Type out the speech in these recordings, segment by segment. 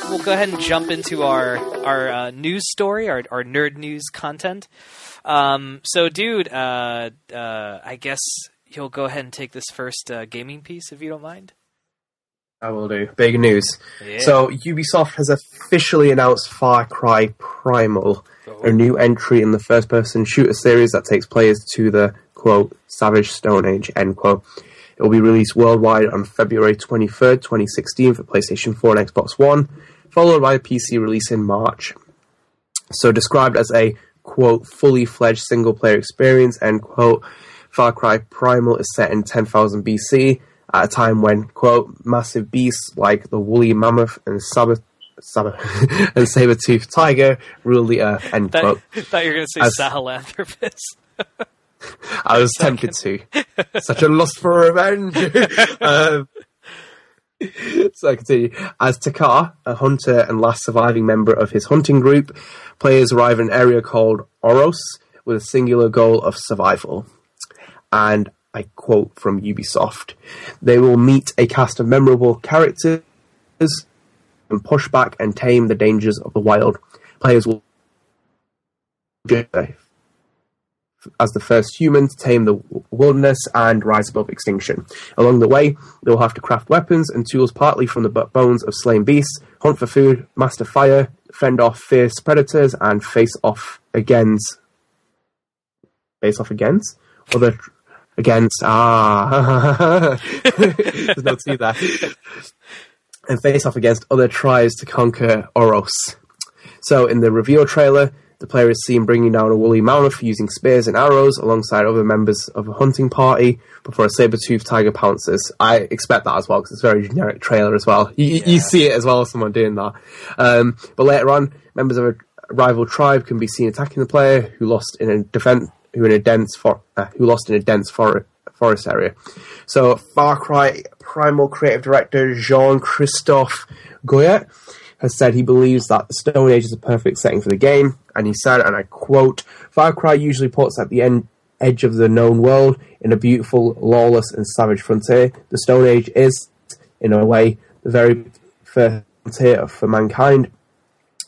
we'll go ahead and jump into our news story, our nerd news content. So, dude, I guess you'll go ahead and take this first gaming piece, if you don't mind. I will do. Big news. Yeah. So, Ubisoft has officially announced Far Cry Primal, a new entry in the first-person shooter series that takes players to the, quote, Savage Stone Age, end quote. It will be released worldwide on February 23rd, 2016 for PlayStation 4 and Xbox One, followed by a PC release in March. So, described as a, quote, fully-fledged single-player experience, end quote, Far Cry Primal is set in 10,000 BC, at a time when, quote, massive beasts like the woolly mammoth and saber-toothed tiger rule the earth, end quote. I thought you were going to say Sahelanthropus. I was tempted to. Such a lust for revenge. So I continue. As Takar, a hunter and last surviving member of his hunting group, players arrive in an area called Oros with a singular goal of survival. And I quote from Ubisoft, they will meet a cast of memorable characters and push back and tame the dangers of the wild. Players will as the first human to tame the wilderness and rise above extinction. Along the way, they will have to craft weapons and tools partly from the bones of slain beasts, hunt for food, master fire, fend off fierce predators, and face off against there's no T there. And face off against other tribes to conquer Oros. So in the reveal trailer, the player is seen bringing down a woolly mammoth using spears and arrows alongside other members of a hunting party before a saber-toothed tiger pounces. I expect that as well because it's a very generic trailer as well. You see it as well as someone doing that. But later on, members of a rival tribe can be seen attacking the player who lost in a dense forest area. So Far Cry Primal creative director Jean-Christophe Goyet has said he believes that the Stone Age is a perfect setting for the game, and he said, and I quote, Far Cry usually puts at the edge of the known world in a beautiful, lawless and savage frontier. The Stone Age is, in a way, the very first frontier for mankind.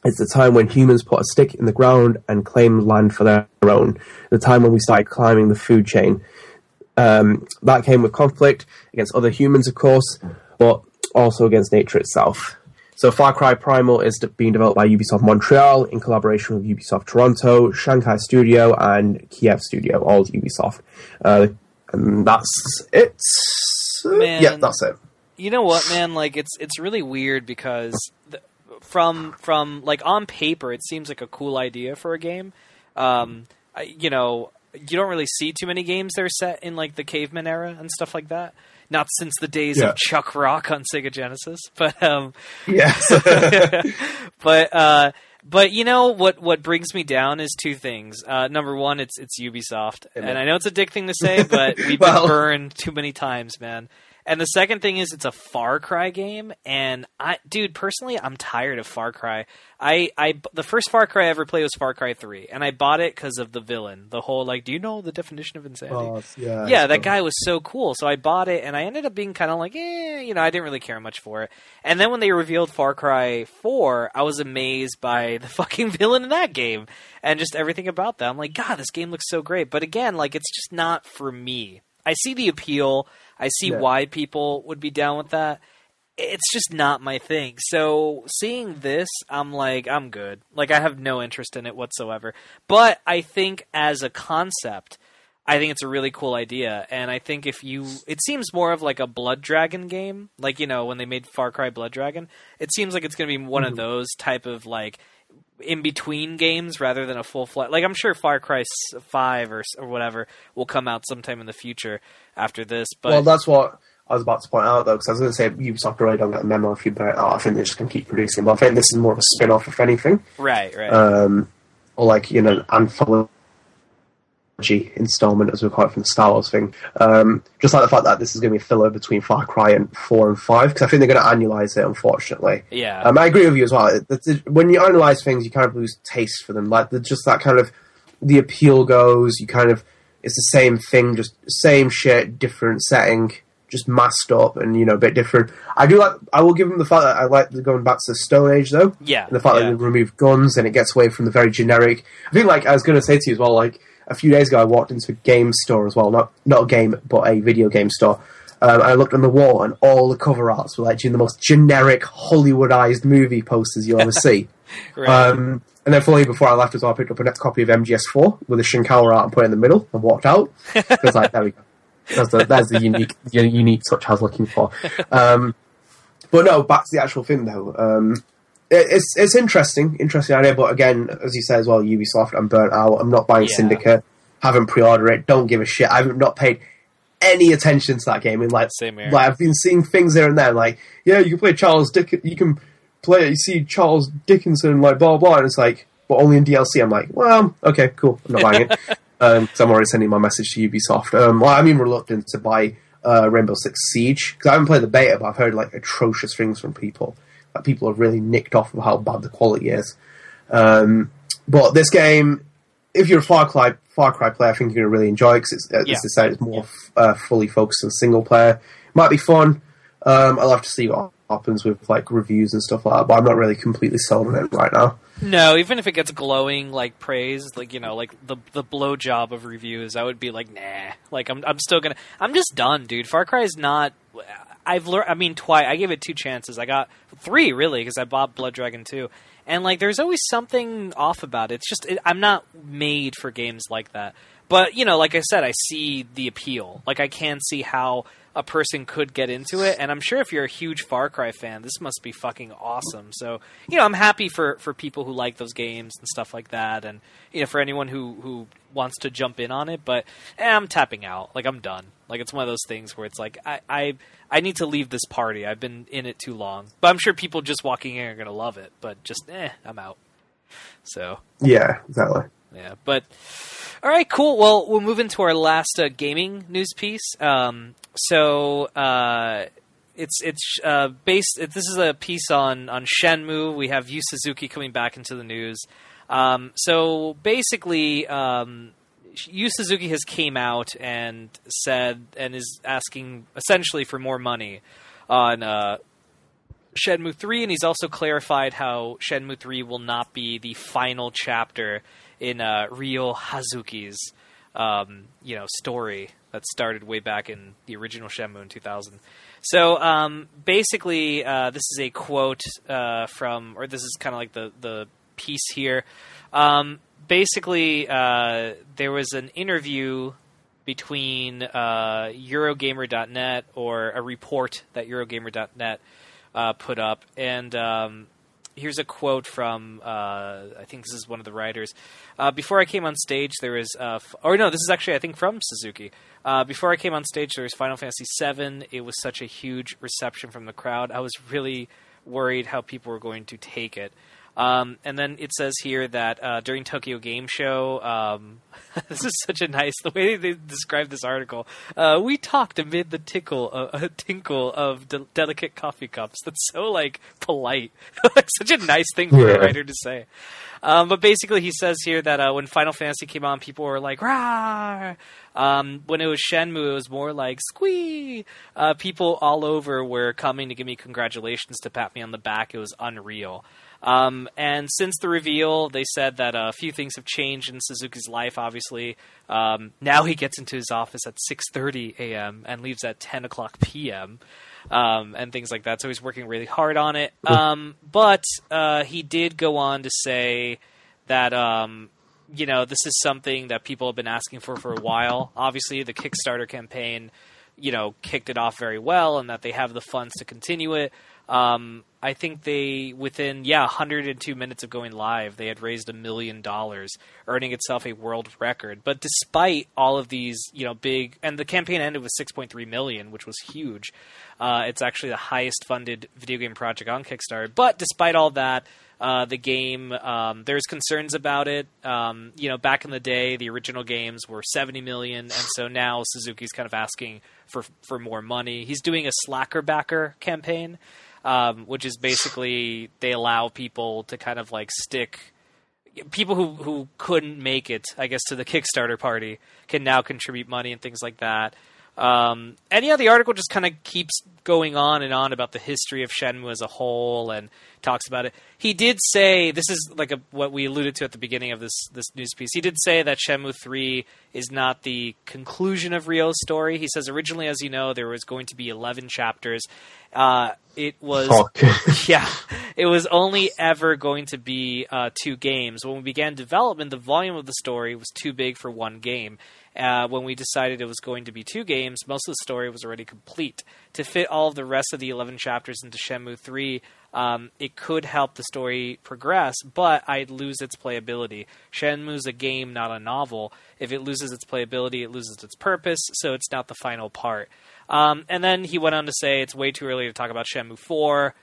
It's the time when humans put a stick in the ground and claim land for their own. The time when we started climbing the food chain. That came with conflict against other humans, of course, but also against nature itself. So Far Cry Primal is being developed by Ubisoft Montreal in collaboration with Ubisoft Toronto, Shanghai Studio, and Kiev Studio, all Ubisoft. And that's it. Man, yeah, that's it. You know what, man? Like, it's really weird because from like on paper, it seems like a cool idea for a game. You know, you don't really see too many games that are set in like the caveman era and stuff like that. Not since the days of Chuck Rock on Sega Genesis, but yes. but you know what brings me down is two things. Number one, it's Ubisoft, and I know it's a dick thing to say, but we've been burned too many times, man. And the second thing is it's a Far Cry game, and personally, I'm tired of Far Cry. The first Far Cry I ever played was Far Cry 3, and I bought it because of the villain. The whole, like, do you know the definition of insanity? Yeah, that guy was so cool, so I bought it, and I ended up being kind of like, I didn't really care much for it. And then when they revealed Far Cry 4, I was amazed by the fucking villain in that game, and just everything about that. I'm like, God, this game looks so great. But again, like, it's just not for me. I see the appeal. I see why people would be down with that. It's just not my thing. So seeing this, I'm like, I'm good. Like, I have no interest in it whatsoever. But I think as a concept, I think it's a really cool idea. And I think it seems more of like a Blood Dragon game. Like, when they made Far Cry Blood Dragon, it seems like it's going to be one of those type of like in-between games rather than a full-fledged... Like, I'm sure Far Cry 5 or whatever will come out sometime in the future after this, but... Well, that's what I was about to point out, though, because I was going to say Ubisoft really don't get a memo if you bet, I think they're just going to keep producing, but I think this is more of a spin-off, if anything. Right. Or like, anthology installment, as we call it from the Star Wars thing. Just like the fact that this is going to be a filler between Far Cry and 4 and 5, because I think they're going to annualize it, unfortunately. Yeah. I agree with you as well. When you annualize things, you kind of lose taste for them. Like, just that kind of, the appeal goes, it's the same thing, just same shit, different setting, just masked up and, a bit different. I will give them the fact that I like going back to the Stone Age, though. Yeah. And the fact that they remove guns and it gets away from the very generic. I think, I was going to say to you as well, a few days ago I walked into a game store as well, not a game, but a video game store. And I looked on the wall and all the cover arts were the most generic Hollywoodized movie posters you'll ever see. Right. And then fully before I left as well, I picked up a next copy of MGS4 with a Shinkawa art and put it in the middle and walked out. So it's there we go. That's the unique touch I was looking for. But no, back to the actual thing though. It's interesting idea, but again, as you say as well, Ubisoft, I'm burnt out. I'm not buying Syndicate, haven't pre-ordered it, don't give a shit. I've not paid any attention to that game. And Same here. I've been seeing things here and there, you can play you see Charles Dickinson, blah blah, and it's but only in DLC. I'm well, okay, cool, I'm not buying it. Because I'm already sending my message to Ubisoft. I'm reluctant to buy Rainbow Six Siege, because I haven't played the beta, but I've heard atrocious things from people. People have really nicked off of how bad the quality is. But this game, if you're a Far Cry player, I think you're going to really enjoy it, because it's more fully focused on single player. Might be fun. I'll have to see what happens with reviews and stuff like that, but I'm not really completely sold on it right now. No, even if it gets glowing praise, the blowjob of reviews, I would be nah. I'm still gonna. I'm just done, dude. Far Cry is not. I've learned. I mean, twice. I gave it 2 chances. I got 3 really, because I bought Blood Dragon 2, and there's always something off about it. It's just I'm not made for games like that. But like I said, I see the appeal. I can see how a person could get into it, and I'm sure if you're a huge Far Cry fan, this must be fucking awesome. So, I'm happy for people who like those games and stuff like that, and for anyone who wants to jump in on it. But I'm tapping out. I'm done. It's one of those things where it's I need to leave this party. I've been in it too long. But I'm sure people just walking in are gonna love it. But just I'm out. So yeah, exactly. Yeah, but all right, cool. Well, we'll move into our last gaming news piece. It's based. This is a piece on Shenmue. We have Yu Suzuki coming back into the news. So basically, Yu Suzuki has came out and said and is asking essentially for more money on Shenmue 3, and he's also clarified how Shenmue 3 will not be the final chapter in Ryo Hazuki's story that started way back in the original Shenmue in 2000. So basically, this is a quote from, or this is kind of the piece here. Basically, there was an interview between Eurogamer.net, or a report that Eurogamer.net put up, and here's a quote from, I think this is one of the writers. Before I came on stage, there was... this is actually, I think, from Suzuki. Before I came on stage, there was Final Fantasy VII. It was such a huge reception from the crowd. I was really worried how people were going to take it. And then it says here that during Tokyo Game Show, this is such a nice, the way they describe this article. We talked amid the tinkle of delicate coffee cups. That's so polite, such a nice thing for a writer to say. But basically, he says here that when Final Fantasy came on, people were like, "Rah!" When it was Shenmue, it was more like "Squee!" People all over were coming to give me congratulations, to pat me on the back. It was unreal. And since the reveal, they said that a few things have changed in Suzuki's life, obviously. Now he gets into his office at 6:30 a.m. and leaves at 10 o'clock p.m., and things like that. So he's working really hard on it. But he did go on to say that, this is something that people have been asking for a while. Obviously, the Kickstarter campaign, kicked it off very well, and that they have the funds to continue it. I think they, within 102 minutes of going live, they had raised $1 million, earning itself a world record. But despite all of these, big, and the campaign ended with 6.3 million, which was huge. It's actually the highest funded video game project on Kickstarter. But despite all that, the game, there's concerns about it. Back in the day, the original games were 70 million, and so now Suzuki's kind of asking for more money. He's doing a slacker backer campaign, which is basically they allow people to kind of stick. People who couldn't make it, I guess, to the Kickstarter party can now contribute money and things like that. And yeah, the article just kind of keeps going on and on about the history of Shenmue as a whole and talks about it. He did say, this is like what we alluded to at the beginning of this news piece, he did say that Shenmue 3 is not the conclusion of Ryo's story. He says originally, as you know, there was going to be 11 chapters. It was yeah, it was only ever going to be 2 games. When we began development, the volume of the story was too big for one game. When we decided it was going to be 2 games, most of the story was already complete. To fit all of the rest of the 11 chapters into Shenmue 3, it could help the story progress, but I'd lose its playability. Shenmue's a game, not a novel. If it loses its playability, it loses its purpose, so it's not the final part. And then he went on to say it's way too early to talk about Shenmue 4.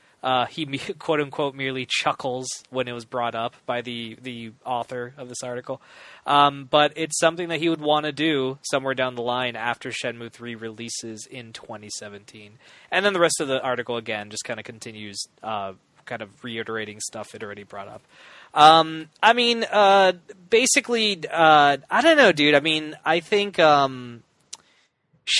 He quote-unquote merely chuckles when it was brought up by the author of this article. But it's something that he would want to do somewhere down the line after Shenmue 3 releases in 2017. And then the rest of the article, again, just kind of continues kind of reiterating stuff it already brought up. I mean, basically, I don't know, dude. I mean, I think...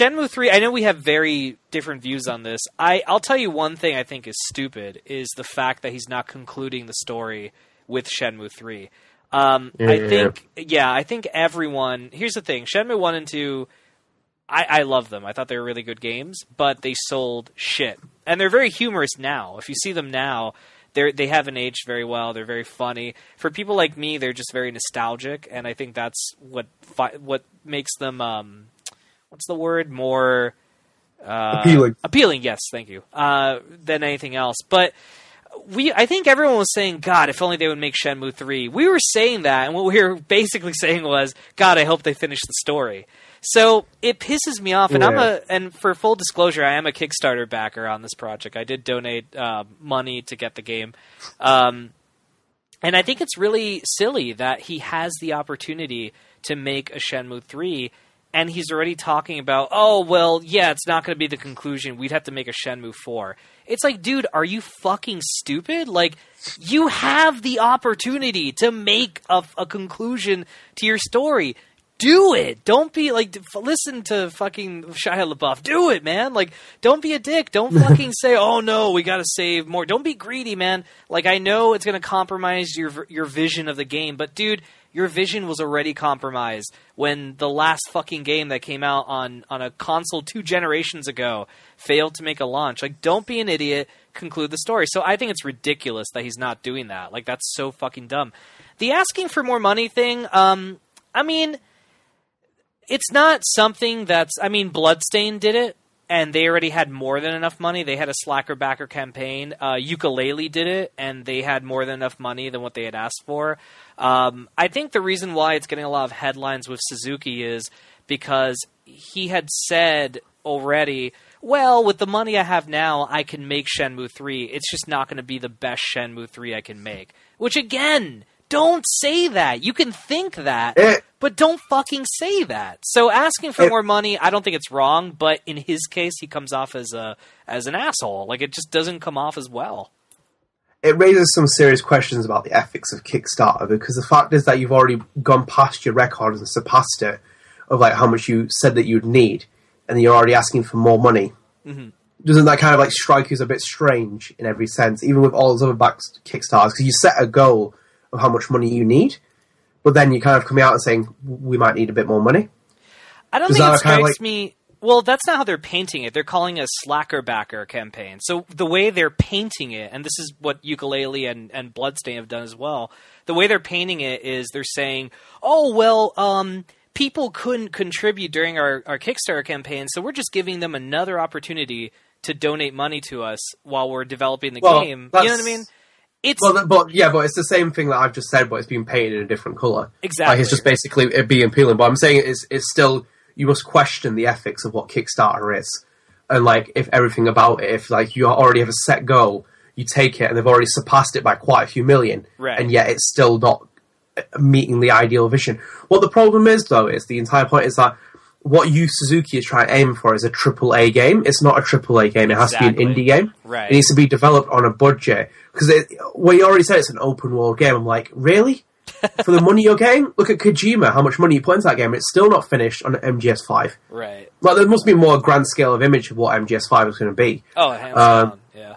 Shenmue 3, I know we have very different views on this. I'll tell you one thing I think is stupid, is the fact that he's not concluding the story with Shenmue 3. I think everyone... Here's the thing. Shenmue 1 and 2, I love them. I thought they were really good games, but they sold shit. And they're very humorous now. If you see them now, they haven't aged very well. They're very funny. For people like me, they're just very nostalgic, and I think that's what makes them... what's the word? More appealing. Appealing, yes, thank you. Than anything else. But I think everyone was saying, God, if only they would make Shenmue 3. We were saying that, and what we were basically saying was, God, I hope they finish the story. So it pisses me off, and and for full disclosure, I am a Kickstarter backer on this project. I did donate money to get the game. And I think it's really silly that he has the opportunity to make a Shenmue 3, and he's already talking about, oh, well, yeah, it's not going to be the conclusion. We'd have to make a Shenmue 4. It's like, dude, are you fucking stupid? Like, you have the opportunity to make a conclusion to your story. Do it. Don't be, like, listen to fucking Shia LaBeouf. Do it, man. Like, don't be a dick. Don't fucking say, oh, no, we got to save more. Don't be greedy, man. Like, I know it's going to compromise your vision of the game, but, dude, your vision was already compromised when the last fucking game that came out on a console 2 generations ago failed to make a launch. Like, don't be an idiot. Conclude the story. So I think it's ridiculous that he's not doing that. Like, that's so fucking dumb. The asking for more money thing, I mean, it's not something that's... I mean, Bloodstain did it, and they already had more than enough money. They had a slacker backer campaign. Yooka-Laylee did it, and they had more than enough money than what they had asked for. I think the reason why it's getting a lot of headlines with Suzuki is because he had said already, well, with the money I have now, I can make Shenmue 3. It's just not going to be the best Shenmue 3 I can make. Which, again, don't say that. You can think that, but don't fucking say that. So asking for more money, I don't think it's wrong, but in his case, he comes off as an asshole. Like, it just doesn't come off as well. It raises some serious questions about the ethics of Kickstarter, because the fact is that you've already gone past your record and surpassed it of like how much you said that you'd need, and you're already asking for more money. Mm-hmm. Doesn't that kind of like strike you as a bit strange in every sense, even with all those other back Kickstarters? Because you set a goal of how much money you need, but then you kind of coming out and saying we might need a bit more money. I don't think it strikes me. Well, that's not how they're painting it. They're calling it a slacker backer campaign. So the way they're painting it, and this is what Yooka-Laylee and Bloodstain have done as well, the way they're painting it is they're saying, oh, well, people couldn't contribute during our Kickstarter campaign, so we're just giving them another opportunity to donate money to us while we're developing the game. You know what I mean? But it's the same thing that I've just said, but it's being painted in a different colour. Exactly. Like, it's just basically it being appealing. But I'm saying it's still... You must question the ethics of what Kickstarter is. And, like, if everything about it, if, like, you already have a set goal, you take it, and they've already surpassed it by quite a few million, right, and yet it's still not meeting the ideal vision. What the problem is, though, is the entire point is that what Yu Suzuki is trying to aim for is a AAA game. It's not a AAA game. It has to be an indie game. Right. It needs to be developed on a budget. Because when you already said it's an open-world game, I'm like, really? For the money you're getting, look at Kojima, how much money you put into that game, it's still not finished on MGS5. Right. Like, there must be more grand scale of image of what MGS5 is going to be. Oh, hands down, yeah.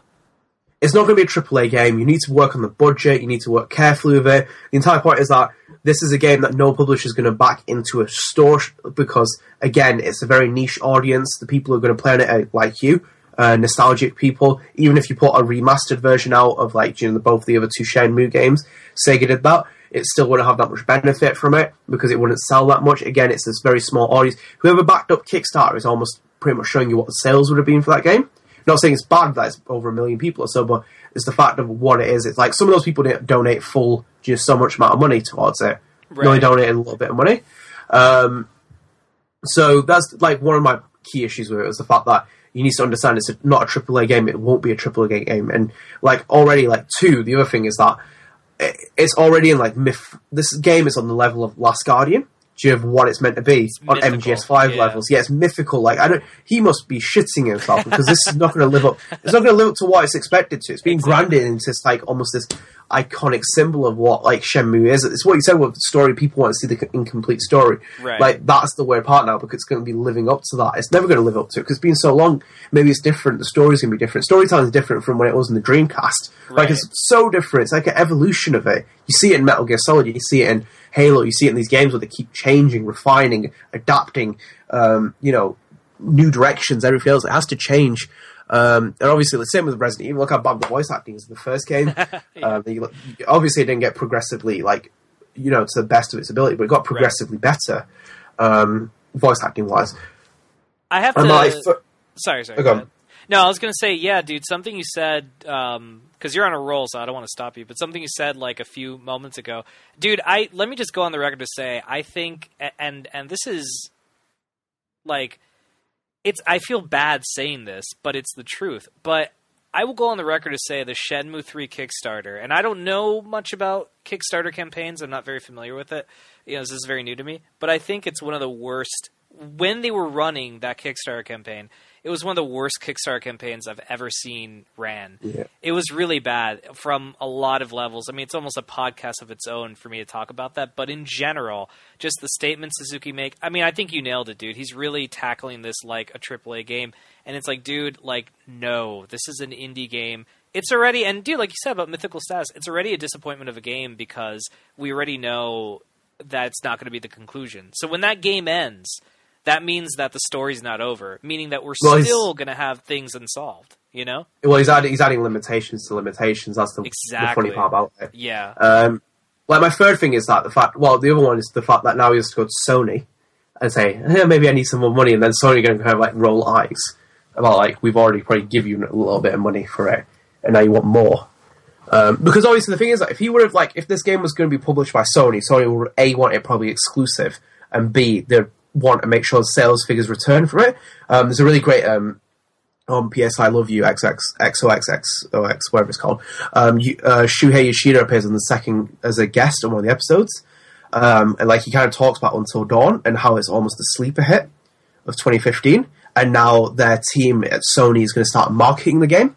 It's not going to be a AAA game. You need to work on the budget. You need to work carefully with it. The entire point is that this is a game that no publisher is going to back into a store because, again, it's a very niche audience. The people who are going to play on it are like you, nostalgic people. Even if you put a remastered version out of, like, you know, both the other two Shenmue games, Sega did that. It still wouldn't have that much benefit from it because it wouldn't sell that much. Again, it's this very small audience. Whoever backed up Kickstarter is almost pretty much showing you what the sales would have been for that game. Not saying it's bad that it's over 1 million people or so, but it's the fact of what it is. It's like some of those people didn't donate full, just so much amount of money towards it. Right. They only donated a little bit of money. So that's like one of my key issues with it, is the fact that you need to understand it's not a AAA game. It won't be a AAA game. And like already, like the other thing is that it's already in like this game is on the level of Last Guardian. Do you have what it's meant to be on MGS5 levels? Yeah, it's mythical. Like he must be shitting himself because this is not going to live up. It's not going to live up to what it's expected to. It's being branded into this, like almost this iconic symbol of what like Shenmue is. It's what you said with the story. People want to see the incomplete story. Right. Like that's the weird part now because it's going to be living up to that. It's never going to live up to it because it's been so long. Maybe it's different. The story's going to be different. Storytelling is different from when it was in the Dreamcast. Right. Like it's so different. It's like an evolution of it. You see it in Metal Gear Solid. You see it in Halo. You see it in these games where they keep changing, refining, adapting. You know, new directions. Everything else it has to change. And obviously, the same with Resident Evil. Look how bad the voice acting is in the first game. Obviously, it didn't get progressively, like, you know, to the best of its ability, but it got progressively better, voice acting wise. I have to. Sorry. Go ahead. No, I was going to say, yeah, dude. Something you said, because you're on a roll, so I don't want to stop you. But something you said like a few moments ago, dude. Let me just go on the record to say, I think, and this is like. I feel bad saying this, but it's the truth. But I will go on the record to say the Shenmue 3 Kickstarter, and I don't know much about Kickstarter campaigns. I'm not very familiar with it. You know, this is very new to me. But I think it's one of the worst. When they were running that Kickstarter campaign, it was one of the worst Kickstarter campaigns I've ever seen ran. Yeah. It was really bad from a lot of levels. I mean, it's almost a podcast of its own for me to talk about that. But in general, just the statements Suzuki make, I mean, I think you nailed it, dude. He's really tackling this like a AAA game. And it's like, dude, like, no, this is an indie game. It's already, and dude, like you said about Mythical Status, it's already a disappointment of a game because we already know that it's not going to be the conclusion. So when that game ends, that means that the story's not over, meaning that we're still going to have things unsolved, you know? Well, he's adding limitations to limitations. That's the funny part about it. Yeah. Like, my third thing is that the other one is the fact that now he has to go to Sony and say, maybe I need some more money, and then Sony are going to kind of, like, roll eyes about, like, we've already probably give you a little bit of money for it, and now you want more. Because obviously the thing is that if he would have, like, if this game was going to be published by Sony would A, want it probably exclusive, and B, they'd want to make sure the sales figures return for it. There's a really great on PS I Love You XOXXOX, whatever it's called. Shuhei Yoshida appears in the second as a guest on one of the episodes, and like he kind of talks about Until Dawn and how it's almost a sleeper hit of 2015, and now their team at Sony is going to start marketing the game,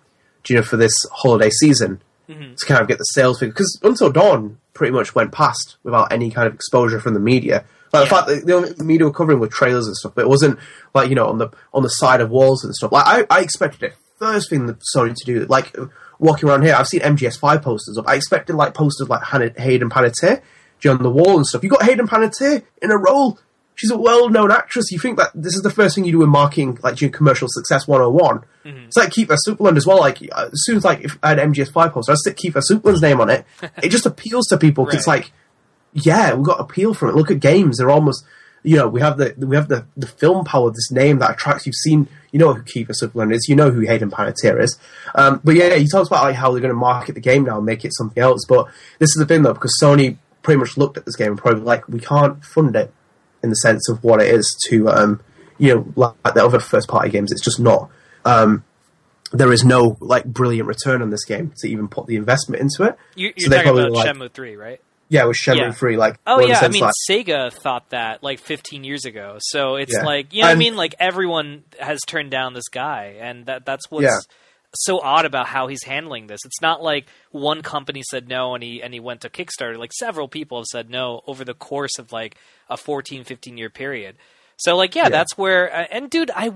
you know, for this holiday season to kind of get the sales figure, because Until Dawn pretty much went past without any kind of exposure from the media. Like, the fact that the only media were covering with trailers and stuff, but it wasn't like, you know, on the side of walls and stuff. Like, I expected it first thing that Sony to do, like walking around here. I've seen MGS5 posters up. I expected like posters like Hayden Panettiere on the wall and stuff. You got Hayden Panettiere in a role. She's a well-known actress. You think that this is the first thing you do in marketing, like doing commercial success 101. It's like Kiefer Sutherland as well. Like, as soon as like if I had MGS5 poster, I'd stick Kiefer Sutherland's name on it. It just appeals to people because it's like, yeah, we've got appeal from it. Look at games; they're almost, you know, we have the film power of this name that attracts. You've seen, you know who Kiefer Sutherland is, you know who Hayden Panettiere is. But yeah, he talks about like how they're going to market the game now and make it something else. But this is the thing though, because Sony pretty much looked at this game and probably like, we can't fund it in the sense of what it is to, you know, like the other first party games. It's just not. There is no like brilliant return on this game to even put the investment into it. You're talking about like, Shenmue 3, right? Yeah, it was Shenmue 3. Like, oh yeah, I mean, like, Sega thought that like 15 years ago. So it's like, you know what I mean? Like everyone has turned down this guy, and that's what's so odd about how he's handling this. It's not like one company said no and he went to Kickstarter. Like several people have said no over the course of like a 14, 15 year period. So like, yeah, that's where, and dude, I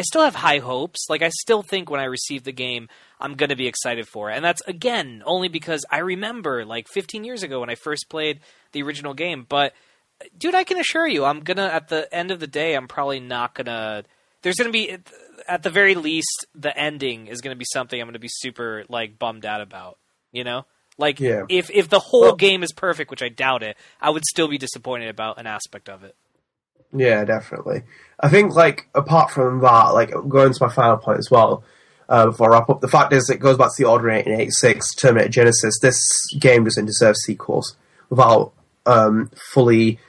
still have high hopes. Like I still think when I receive the game, I'm going to be excited for it. And that's again, only because I remember like 15 years ago when I first played the original game. But dude, I can assure you, I'm going to, at the end of the day, I'm probably not going to, there's going to be, at the very least, the ending is going to be something I'm going to be super like bummed out about, you know? Like if the whole game is perfect, which I doubt it, I would still be disappointed about an aspect of it. Yeah, definitely. I think like apart from that, like going to my final point as well, before I wrap up, the fact is it goes back to the Order 1886, Terminator Genesis. This game doesn't deserve sequels without fully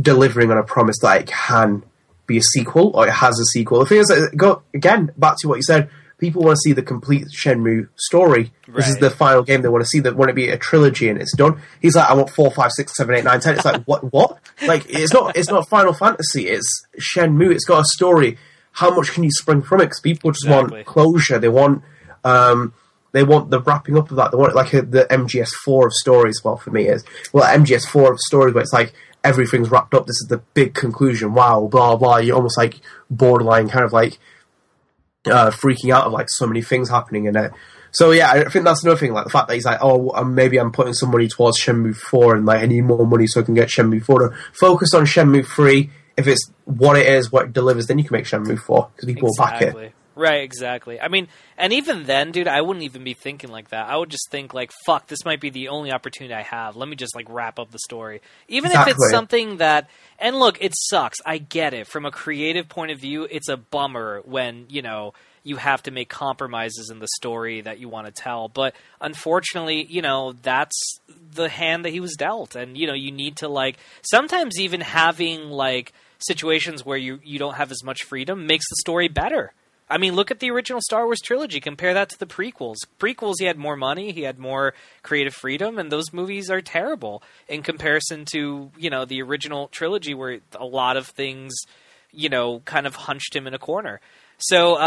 delivering on a promise that it can be a sequel, or it has a sequel. The thing is, go again back to what you said. People want to see the complete Shenmue story. Right. This is the final game they want to see. They want it to be a trilogy, and it's done. He's like, I want 4, 5, 6, 7, 8, 9, 10. It's like, what? Like, it's not Final Fantasy. It's Shenmue. It's got a story. How much can you spring from it? Because people just want closure. They want the wrapping up of that. They want like the MGS4 of stories. Well, for me, MGS4 of stories where it's like everything's wrapped up. This is the big conclusion. Wow, blah blah. You're almost like borderline kind of like freaking out of like so many things happening in it. So yeah, I think that's another thing. Like the fact that he's like, maybe I'm putting some money towards Shenmue 4, and like I need more money so I can get Shenmue 4. To focus on Shenmue 3. If it's what it is, what it delivers, then you can make Shenmue 4 because people will back it. Right, exactly. I mean, and even then, dude, I wouldn't even be thinking like that. I would just think like, fuck, this might be the only opportunity I have. Let me just like wrap up the story. Even if it's something that, and look, it sucks. I get it. From a creative point of view, it's a bummer when, you know, you have to make compromises in the story that you want to tell. But unfortunately, you know, that's the hand that he was dealt. And, you know, you need to like, sometimes even having like situations where you don't have as much freedom makes the story better. I mean, look at the original Star Wars trilogy. Compare that to the prequels. Prequels, he had more money, he had more creative freedom, and those movies are terrible in comparison to, you know, the original trilogy where a lot of things, you know, kind of hunched him in a corner. So,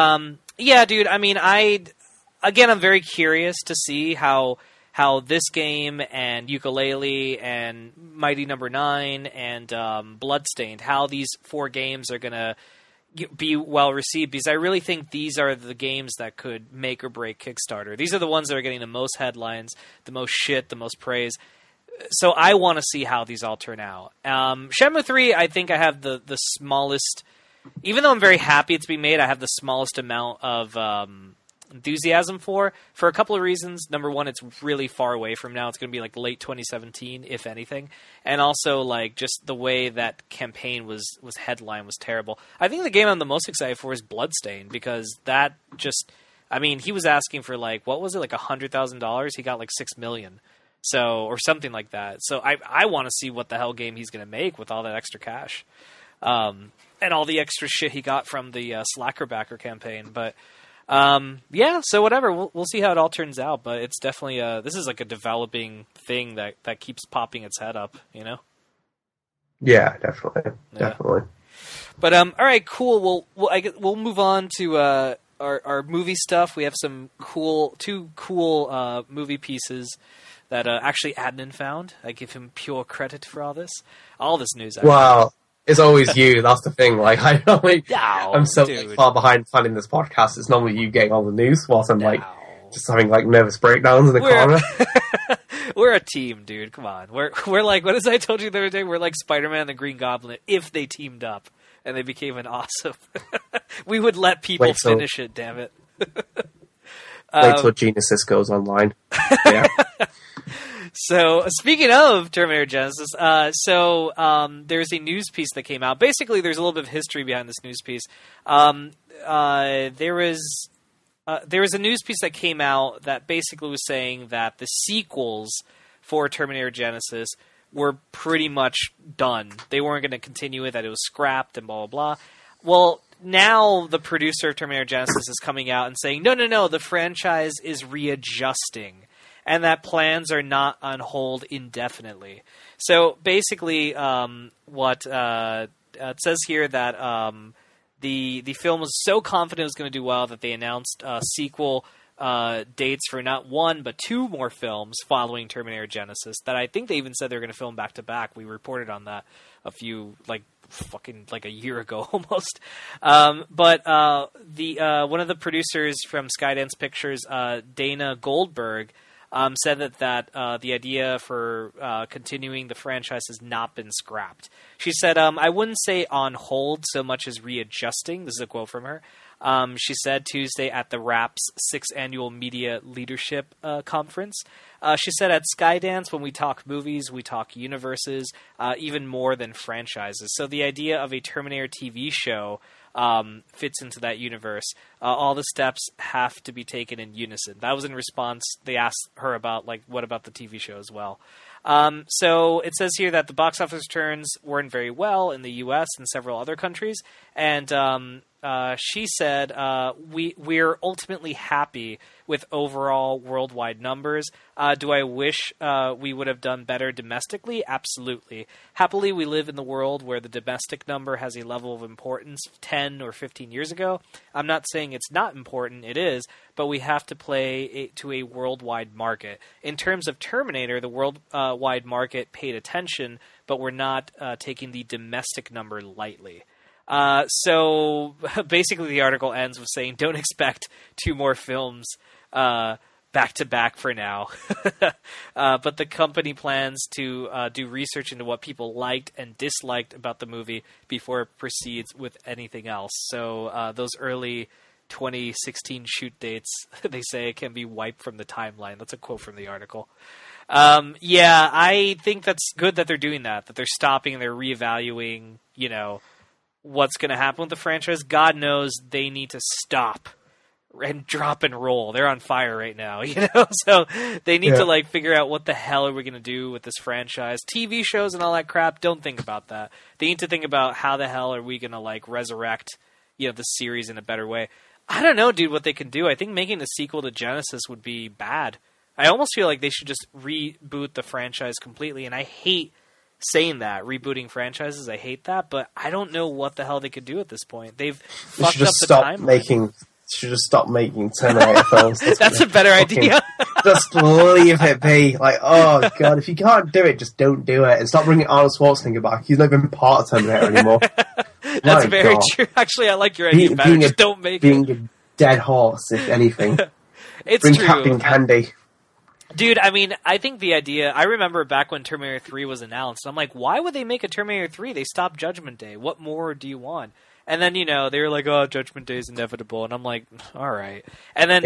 yeah, dude, I mean, I'm very curious to see how this game and Yooka-Laylee and Mighty Number 9 and Bloodstained, how these 4 games are going to be well received, because I really think these are the games that could make or break Kickstarter. These are the ones that are getting the most headlines, the most shit, the most praise. So I want to see how these all turn out. Shenmue 3, I think I have the smallest, even though I'm very happy it's being made, I have the smallest amount of enthusiasm for a couple of reasons. Number one, it's really far away from now. It's going to be like late 2017, if anything. And also, like, just the way that campaign was headlined was terrible. I think the game I'm the most excited for is Bloodstained, because that just, I mean, he was asking for like, what was it, like $100,000? He got like $6 million. So, or something like that. So I want to see what the hell game he's going to make with all that extra cash. And all the extra shit he got from the Slacker Backer campaign. But yeah, so whatever. We'll see how it all turns out. But it's definitely this is like a developing thing that keeps popping its head up, you know? Yeah, definitely. Definitely. But all right, cool. We'll move on to our movie stuff. We have some two cool movie pieces that actually Adnan found. I give him pure credit for all this news. Actually. Wow. It's always you. That's the thing. Like I'm so far behind planning this podcast. It's normally you getting all the news whilst I'm like just having like nervous breakdowns in the corner. We're a team, dude. Come on. We're like, what as I told you the other day? We're like Spider-Man and the Green Goblin if they teamed up and they became an awesome. We would let people finish it. Damn it. Wait till Genesis goes online. Yeah. So, speaking of Terminator Genesis, there's a news piece that came out. Basically, there's a little bit of history behind this news piece. There was a news piece that came out that basically was saying that the sequels for Terminator Genesis were pretty much done. They weren't going to continue it, that it was scrapped and blah, blah, blah. Well, now the producer of Terminator Genesis is coming out and saying, no, the franchise is readjusting, and that plans are not on hold indefinitely. So basically, it says here that the film was so confident it was going to do well that they announced sequel dates for not one but two more films following Terminator Genesis. That I think they even said they were going to film back to back. We reported on that a year ago almost. But one of the producers from Skydance Pictures, Dana Goldberg, said that the idea for continuing the franchise has not been scrapped. She said, I wouldn't say on hold so much as readjusting. This is a quote from her. She said Tuesday at the RAP's 6th Annual Media Leadership Conference. She said, at Skydance, when we talk movies, we talk universes, even more than franchises. So the idea of a Terminator TV show fits into that universe. All the steps have to be taken in unison. That was in response. They asked her about, what about the TV show as well? So it says here that the box office returns weren't very well in the U.S. and several other countries. And she said, we're ultimately happy with overall worldwide numbers. Do I wish we would have done better domestically? Absolutely. Happily, we live in the world where the domestic number has a level of importance 10 or 15 years ago. I'm not saying it's not important. It is. But we have to play to a worldwide market. In terms of Terminator, the worldwide market paid attention, but we're not taking the domestic number lightly. So basically the article ends with saying, don't expect two more films back to back for now. But the company plans to do research into what people liked and disliked about the movie before it proceeds with anything else. So those early 2016 shoot dates, they say, can be wiped from the timeline. That's a quote from the article. Yeah, I think that's good that they're doing that they're stopping and they're reevaluating, what's going to happen with the franchise. God knows they need to stop and drop and roll. They're on fire right now, so they need to figure out what the hell are we going to do with this franchise. TV shows and all that crap, don't think about that. They need to think about how the hell are we going to resurrect, the series in a better way. I don't know, dude, what they can do. I think making a sequel to Genesis would be bad. I almost feel like they should just reboot the franchise completely, and I hate saying that, rebooting franchises. I hate that, but I don't know what the hell they could do at this point. They've fucked up the timeline. Should just stop making Terminator films. That's a better idea. Just leave it be. Oh god, if you can't do it, just don't do it, and stop bringing Arnold Schwarzenegger back. He's not even part of Terminator anymore. That's very true. Actually, I like your idea better. Just don't make being a dead horse, if anything. Bring true. Captain Candy. Dude, I mean, I think the idea... I remember back when Terminator 3 was announced. I'm like, why would they make a Terminator 3? They stopped Judgment Day. What more do you want? And then, they were like, oh, Judgment Day is inevitable. And I'm like, all right. And then...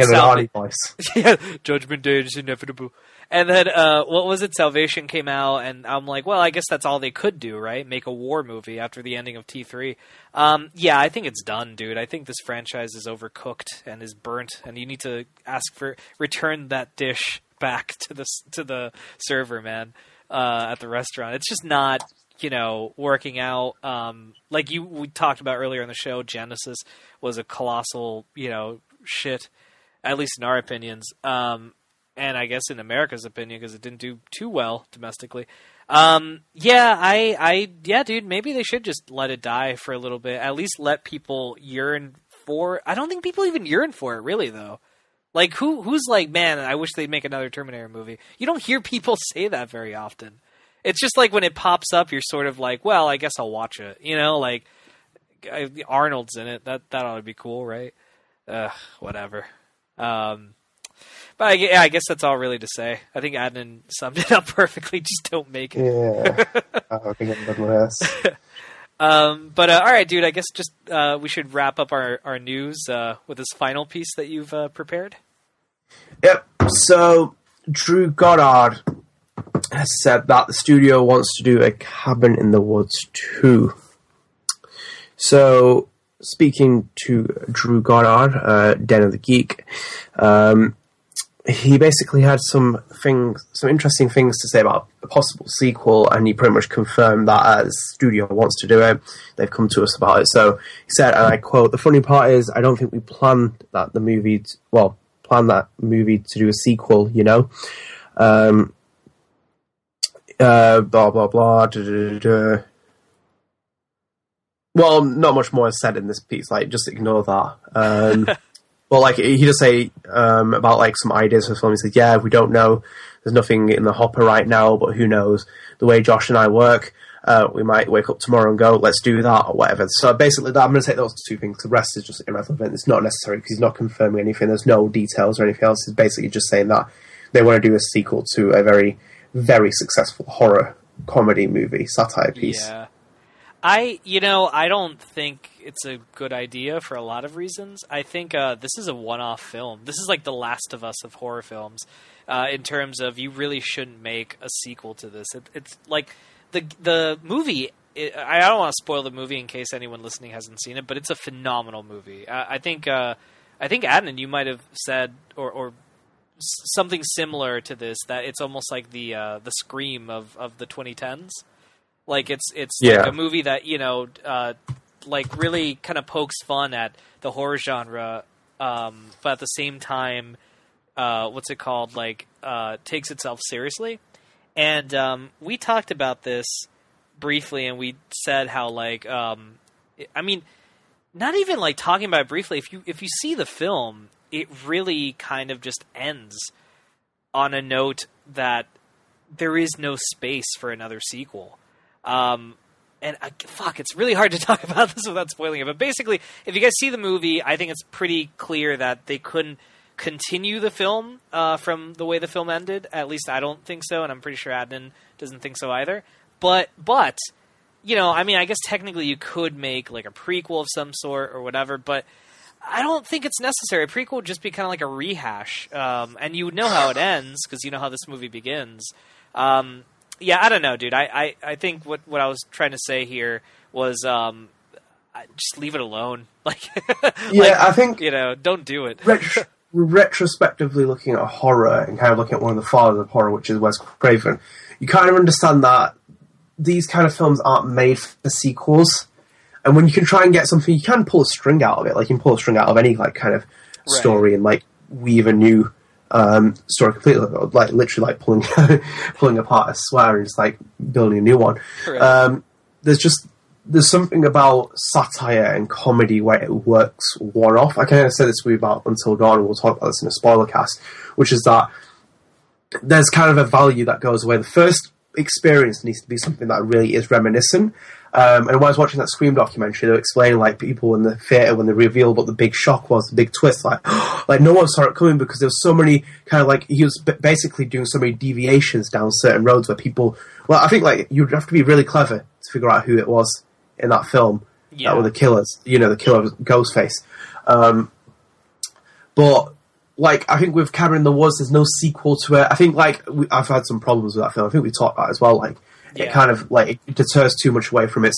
Judgment Day is inevitable. And then, what was it? Salvation came out, and I'm like, well, I guess that's all they could do, right? Make a war movie after the ending of T3. Yeah, I think it's done, dude. I think this franchise is overcooked and is burnt, and you need to return that dish back to the server, man, at the restaurant. It's just not, working out. We talked about earlier in the show, Genesis was a colossal, shit, at least in our opinions. And I guess in America's opinion, because it didn't do too well domestically. Yeah, dude, maybe they should just let it die for a little bit. At least let people yearn for. I don't think people even yearn for it, really, though. Who's like, man, I wish they'd make another Terminator movie. You don't hear people say that very often. It's just when it pops up, you're sort of like, well, I guess I'll watch it. Arnold's in it. That ought to be cool, right? Whatever. But I guess that's all really to say. I think Adnan summed it up perfectly. Just don't make it. Yeah. I think I'm done with this. But all right, dude, I guess just we should wrap up our news with this final piece that you've prepared. Yep. So Drew Goddard has said that the studio wants to do a Cabin in the Woods 2. So speaking to Drew Goddard, Den of the Geek, he basically had some interesting things to say about a possible sequel, and he pretty much confirmed that as the studio wants to do it, they've come to us about it. So he said, and I quote, "The funny part is, I don't think we planned that movie to do a sequel, blah, blah, blah, da, da, da, da. Well, not much more is said in this piece. Like, just ignore that. Well, like, he does say about, like, some ideas for the film. He said, yeah, we don't know. There's nothing in the hopper right now, but who knows? The way Josh and I work, we might wake up tomorrow and go, let's do that, or whatever. So basically, I'm going to take those two things. The rest is just irrelevant. It's not necessary because he's not confirming anything. There's no details or anything else. He's basically just saying that they want to do a sequel to a very, very successful horror comedy movie, satire piece. Yeah. I don't think it's a good idea for a lot of reasons. I think this is a one-off film. This is like The Last of Us of horror films, in terms of you really shouldn't make a sequel to this. It's like the movie. I don't want to spoil the movie in case anyone listening hasn't seen it, but it's a phenomenal movie. I think Adnan, you might have said or something similar to this, that it's almost like the Scream of the 2010s. Like it's like a movie that, like really kind of pokes fun at the horror genre, but at the same time, what's it called? Like takes itself seriously. And we talked about this briefly, and we said how like I mean, not even like talking about it briefly. If you see the film, it really kind of just ends on a note that there is no space for another sequel. It's really hard to talk about this without spoiling it. But basically, if you guys see the movie, I think it's pretty clear that they couldn't continue the film from the way the film ended. At least I don't think so, and I'm pretty sure Adnan doesn't think so either. But I mean, I guess technically you could make like a prequel of some sort or whatever, but I don't think it's necessary. A prequel would just be kind of like a rehash, and you would know how it ends because you know how this movie begins. Yeah, I don't know, dude. I think what I was trying to say here was just leave it alone. Like, I think don't do it. Retrospectively looking at horror and kind of looking at one of the fathers of horror, which is Wes Craven, you kind of understand that these kind of films aren't made for sequels. And when you can try and get something, you can pull a string out of it. Like you can pull a string out of any like kind of story and like weave a new story completely, like literally like pulling apart a swear and just like building a new one. Right. There's something about satire and comedy where it works one off. I kind of said this about Until Dawn, and we'll talk about this in a spoiler cast, which is that there's kind of a value that goes away. The first experience needs to be something that really is reminiscent. And when I was watching that Scream documentary, they were explaining like people in the theatre when they revealed what the big shock was, the big twist, like no one saw it coming because there was so many kind of like he was basically doing so many deviations down certain roads where people. Well, I think like you'd have to be really clever to figure out who it was in that film that were the killers. The killer was Ghostface. But like I think with Cabin in the Woods, there's no sequel to it. I think like I've had some problems with that film. I think we talked about it as well. Like. It kind of like it deters too much away from its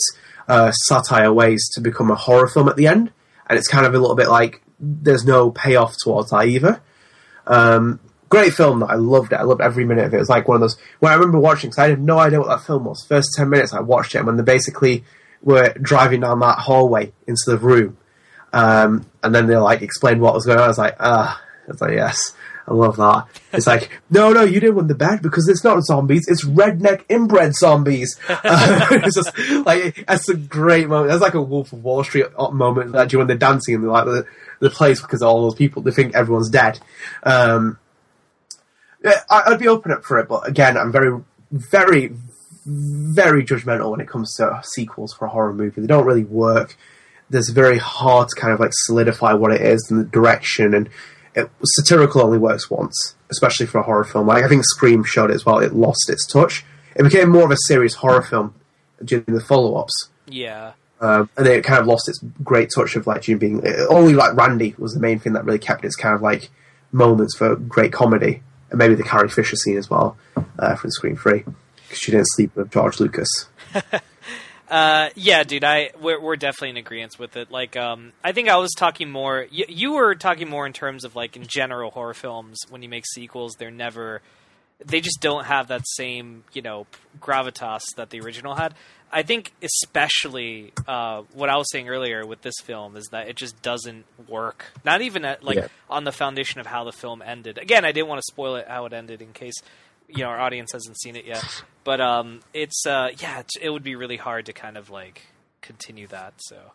satire ways to become a horror film at the end, and it's kind of a little bit like there's no payoff towards that either. Great film that I loved it. I loved every minute of it. It was like one of those when I remember watching because I had no idea what that film was. First 10 minutes I watched it, and when they basically were driving down that hallway into the room, and then they like explained what was going on. I was like, yes. I love that. It's like, no, you didn't win the bet because it's not zombies, it's redneck inbred zombies. It's just like, that's a great moment. That's like a Wolf of Wall Street moment actually when they're dancing in like the place because all those people, they think everyone's dead. I'd be open up for it, but again, I'm very, very, very judgmental when it comes to sequels for a horror movie. They don't really work. There's very hard to kind of like solidify what it is and the direction, and satirical only works once, especially for a horror film. Like I think Scream showed it as well. It lost its touch. It became more of a serious horror film during the follow-ups. Yeah. And then it kind of lost its great touch of like being only like Randy was the main thing that really kept its kind of like moments for great comedy, and maybe the Carrie Fisher scene as well from Scream 3 because she didn't sleep with George Lucas. Yeah, dude, we're definitely in agreement with it. Like, I think I was talking more. You were talking more in terms of like in general horror films. When you make sequels, they just don't have that same gravitas that the original had. I think especially what I was saying earlier with this film is that it just doesn't work. Not even on the foundation of how the film ended. Again, I didn't want to spoil it how it ended in case our audience hasn't seen it yet. But it would be really hard to kind of like continue that. So